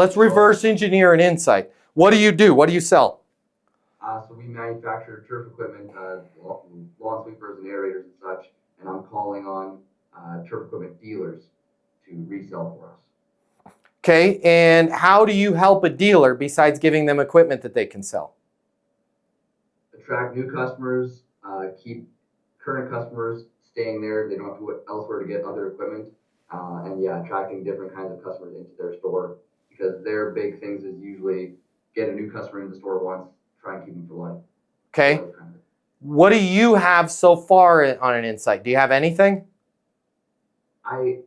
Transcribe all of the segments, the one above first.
Let's reverse engineer an insight. What do you do? What do you sell? So we manufacture turf equipment, lawn sweepers and aerators and such, and I'm calling on turf equipment dealers to resell for us. Okay, and how do you help a dealer besides giving them equipment that they can sell? Attract new customers, keep current customers staying there. They don't have to go elsewhere to get other equipment. And yeah, attracting different kinds of customers into their store, because their big things is usually get a new customer in the store once, try and keep them for life. Okay. What do you have so far on an insight? Do you have anything? I've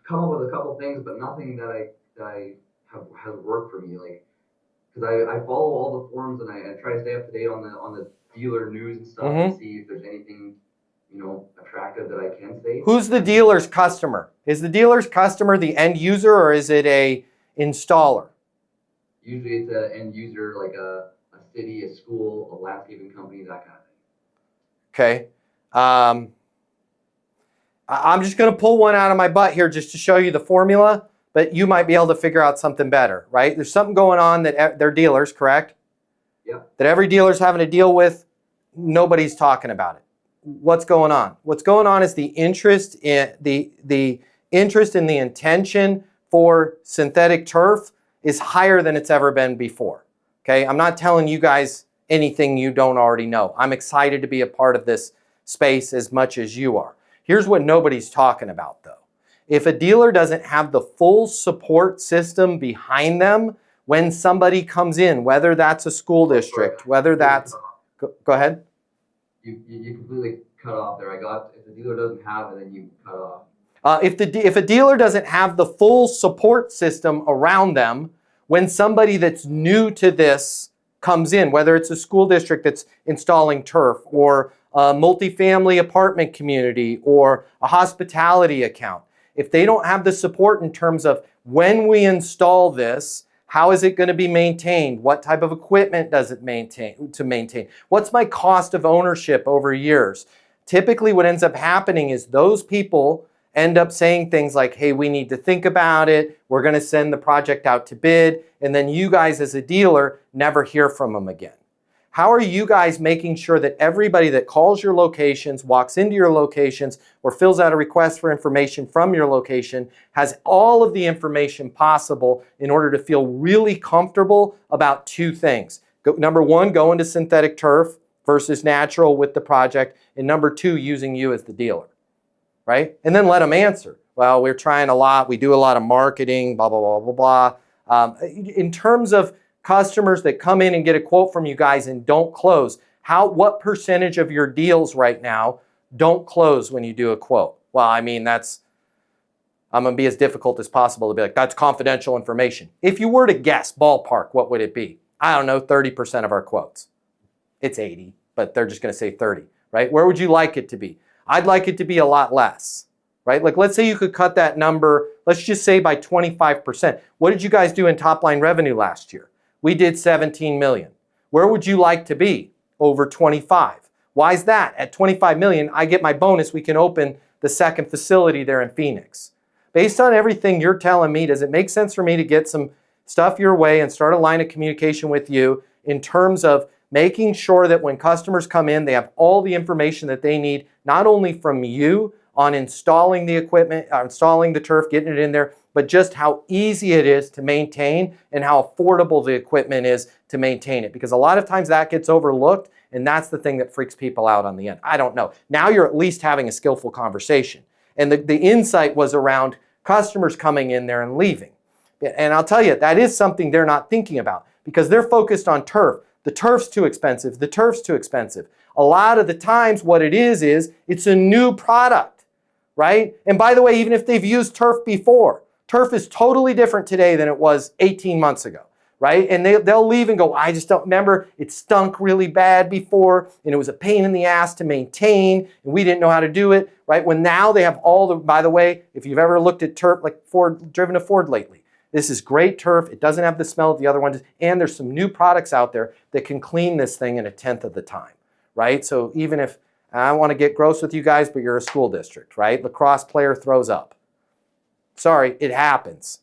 come up with a couple of things, but nothing that has worked for me. Like, because I follow all the forums and I try to stay up to date on the dealer news and stuff to see if there's anything attractive that I can say. Who's the dealer's customer? Is the dealer's customer the end user, or is it a installer? Usually it's an end user, like a city, a school, a landscaping company, that kind of thing. Okay. I'm just going to pull one out of my butt here just to show you the formula, but you might be able to figure out something better, right? There's something going on that they're dealers, correct? Yeah. That every dealer's having to deal with. Nobody's talking about it. What's going on? What's going on is the interest in the intention for synthetic turf is higher than it's ever been before. Okay, I'm not telling you guys anything you don't already know. I'm excited to be a part of this space as much as you are. Here's what nobody's talking about though. If a dealer doesn't have the full support system behind them when somebody comes in, whether that's a school district, whether that's... Go ahead. You completely cut off there. If the dealer doesn't have it, then you cut off. If a dealer doesn't have the full support system around them when somebody that's new to this comes in, whether it's a school district that's installing turf or a multifamily apartment community or a hospitality account, if they don't have the support in terms of when we install this, how is it going to be maintained? What type of equipment does it maintain? What's my cost of ownership over years? Typically what ends up happening is those people end up saying things like, hey, we need to think about it. We're going to send the project out to bid. And then you guys as a dealer never hear from them again. How are you guys making sure that everybody that calls your locations, walks into your locations, or fills out a request for information from your location has all of the information possible in order to feel really comfortable about two things? Number one, going to synthetic turf versus natural with the project. And number two, using you as the dealer, right? And then let them answer. Well, we're trying a lot. We do a lot of marketing, blah, blah, blah, blah, blah. In terms of customers that come in and get a quote from you guys and don't close, what percentage of your deals right now don't close when you do a quote? Well, I mean, I'm going to be as difficult as possible to be like, that's confidential information. If you were to guess, ballpark, what would it be? I don't know, 30% of our quotes. It's 80, but they're just going to say 30, right? Where would you like it to be? I'd like it to be a lot less, right? Like, let's say you could cut that number, let's just say by 25%. What did you guys do in top line revenue last year? We did 17 million. Where would you like to be? Over 25. Why is that? At 25 million, I get my bonus. We can open the second facility there in Phoenix. Based on everything you're telling me, does it make sense for me to get some stuff your way and start a line of communication with you in terms of making sure that when customers come in, they have all the information that they need, not only from you on installing the equipment, installing the turf, getting it in there, but just how easy it is to maintain and how affordable the equipment is to maintain it. Because a lot of times that gets overlooked, and that's the thing that freaks people out on the end. I don't know. Now you're at least having a skillful conversation. And the insight was around customers coming in there and leaving. And I'll tell you, that is something they're not thinking about because they're focused on turf. The turf's too expensive. The turf's too expensive. A lot of the times what it is it's a new product, right? And by the way, even if they've used turf before, turf is totally different today than it was 18 months ago, right? And they'll leave and go, I just don't remember. It stunk really bad before, and it was a pain in the ass to maintain, and we didn't know how to do it, right? When now they have all the, by the way, if you've ever looked at turf, like driven a Ford lately, this is great turf. It doesn't have the smell of the other ones, and there's some new products out there that can clean this thing in 1/10 of the time, right? So even if, I want to get gross with you guys, but you're a school district, right? Lacrosse player throws up. Sorry, it happens.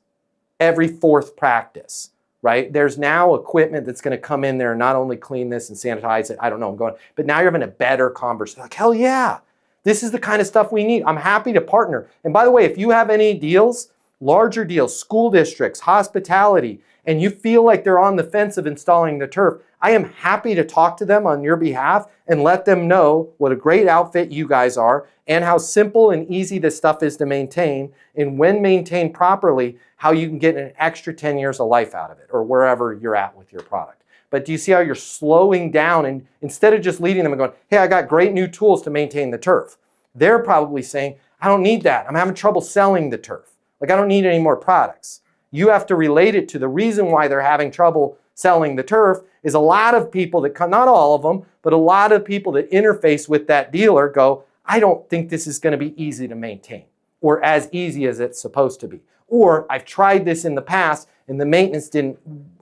every fourth practice, right? There's now equipment that's going to come in there and not only clean this and sanitize it, I don't know, I'm going, but now you're having a better conversation. Like, hell yeah, this is the kind of stuff we need. I'm happy to partner. And by the way, if you have any deals, larger deals, school districts, hospitality, and you feel like they're on the fence of installing the turf, I am happy to talk to them on your behalf and let them know what a great outfit you guys are and how simple and easy this stuff is to maintain, and when maintained properly, how you can get an extra 10 years of life out of it or wherever you're at with your product. But do you see how you're slowing down, and instead of just leading them and going, hey, I got great new tools to maintain the turf, they're probably saying, I don't need that. I'm having trouble selling the turf. Like, I don't need any more products. You have to relate it to the reason why they're having trouble selling the turf is a lot of people that come, not all of them, but a lot of people that interface with that dealer go, I don't think this is going to be easy to maintain or as easy as it's supposed to be. Or I've tried this in the past and the maintenance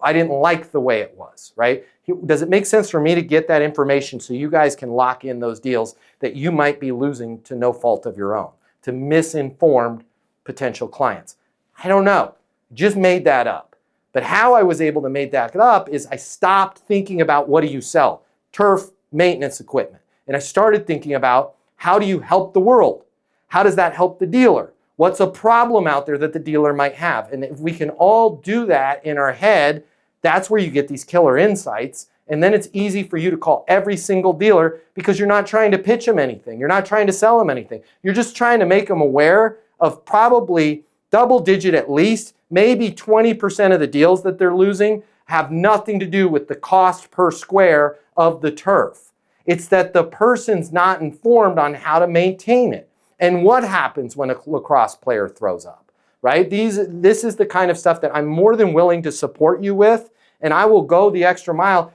I didn't like the way it was, right? Does it make sense for me to get that information so you guys can lock in those deals that you might be losing to no fault of your own, to misinformed potential clients? I don't know. Just made that up. But how I was able to make that up is I stopped thinking about what do you sell? Turf maintenance equipment. And I started thinking about how do you help the world? How does that help the dealer? What's a problem out there that the dealer might have? And if we can all do that in our head, that's where you get these killer insights. And then it's easy for you to call every single dealer because you're not trying to pitch them anything. You're not trying to sell them anything. You're just trying to make them aware of probably double digit at least, maybe 20% of the deals that they're losing have nothing to do with the cost per square of the turf. It's that the person's not informed on how to maintain it. And what happens when a lacrosse player throws up, right? This is the kind of stuff that I'm more than willing to support you with, and I will go the extra mile.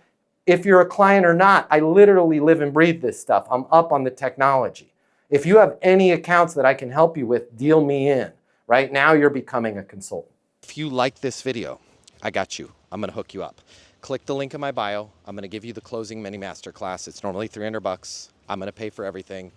If you're a client or not, I literally live and breathe this stuff. I'm up on the technology. If you have any accounts that I can help you with, deal me in. Right now, you're becoming a consultant. If you like this video, I got you. I'm going to hook you up. Click the link in my bio. I'm going to give you the closing mini masterclass. It's normally $300. I'm going to pay for everything.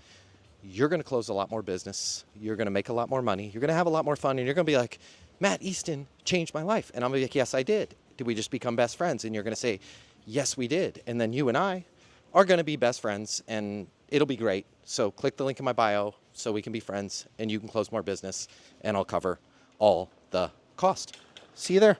You're going to close a lot more business. You're going to make a lot more money. You're going to have a lot more fun. And you're going to be like, Matt Easton changed my life. And I'm going to be like, yes, I did. Did we just become best friends? And you're going to say, yes, we did. And then you and I are going to be best friends, and it'll be great. So click the link in my bio so we can be friends and you can close more business, and I'll cover all the cost. See you there.